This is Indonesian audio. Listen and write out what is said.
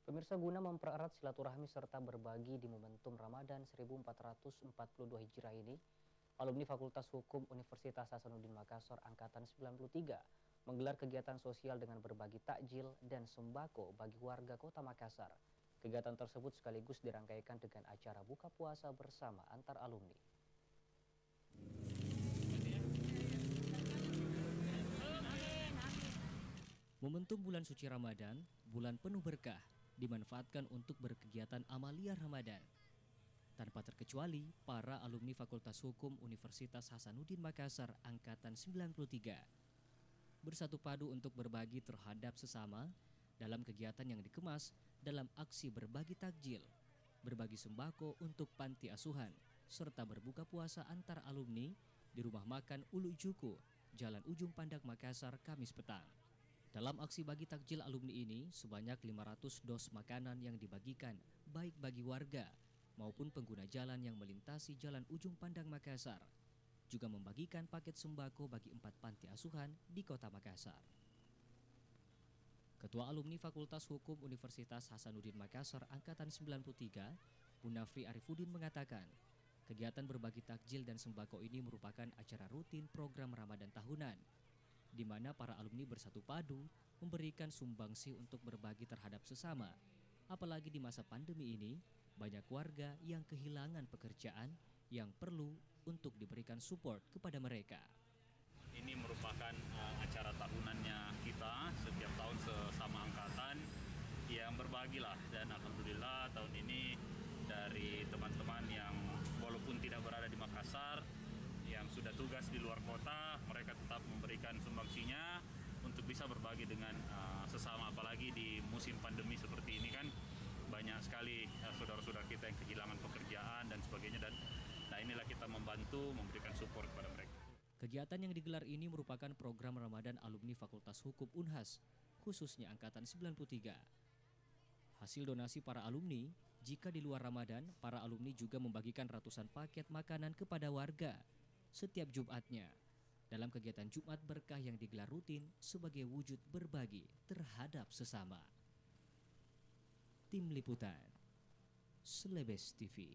Pemirsa, guna mempererat silaturahmi serta berbagi di momentum Ramadan 1442 Hijriah ini, alumni Fakultas Hukum Universitas Hasanuddin Makassar Angkatan 93 menggelar kegiatan sosial dengan berbagi takjil dan sembako bagi warga Kota Makassar. Kegiatan tersebut sekaligus dirangkaikan dengan acara buka puasa bersama antar alumni. Momentum bulan suci Ramadan, bulan penuh berkah, dimanfaatkan untuk berkegiatan amalia Ramadan. Tanpa terkecuali, para alumni Fakultas Hukum Universitas Hasanuddin Makassar Angkatan 93 bersatu padu untuk berbagi terhadap sesama dalam kegiatan yang dikemas dalam aksi berbagi takjil, berbagi sembako untuk panti asuhan, serta berbuka puasa antar alumni di rumah makan Ulu Juku, Jalan Ujung Pandak Makassar, Kamis petang. Dalam aksi bagi takjil alumni ini, sebanyak 500 dos makanan yang dibagikan baik bagi warga maupun pengguna jalan yang melintasi Jalan Ujung Pandang Makassar. Juga membagikan paket sembako bagi 4 panti asuhan di Kota Makassar. Ketua Alumni Fakultas Hukum Universitas Hasanuddin Makassar Angkatan 93, Munafri Arifudin mengatakan, kegiatan berbagi takjil dan sembako ini merupakan acara rutin program Ramadan tahunan, di mana para alumni bersatu padu memberikan sumbangsi untuk berbagi terhadap sesama. Apalagi di masa pandemi ini, banyak warga yang kehilangan pekerjaan yang perlu untuk diberikan support kepada mereka. Ini merupakan acara tahunannya kita setiap tahun sesama angkatan yang berbagilah, dan alhamdulillah tahun ini dari teman-teman yang walaupun tidak berada di Makassar, yang sudah tugas di luar kota, mereka tetap memberikan sumbangsinya untuk bisa berbagi dengan sesama, apalagi di musim pandemi seperti ini kan banyak sekali saudara-saudara kita yang kehilangan pekerjaan dan sebagainya, dan nah inilah kita membantu memberikan support kepada mereka. Kegiatan yang digelar ini merupakan program Ramadan alumni Fakultas Hukum Unhas, khususnya Angkatan 93. Hasil donasi para alumni, jika di luar Ramadan, para alumni juga membagikan ratusan paket makanan kepada warga setiap Jumatnya dalam kegiatan Jumat Berkah yang digelar rutin sebagai wujud berbagi terhadap sesama. Tim Liputan, Selebes TV.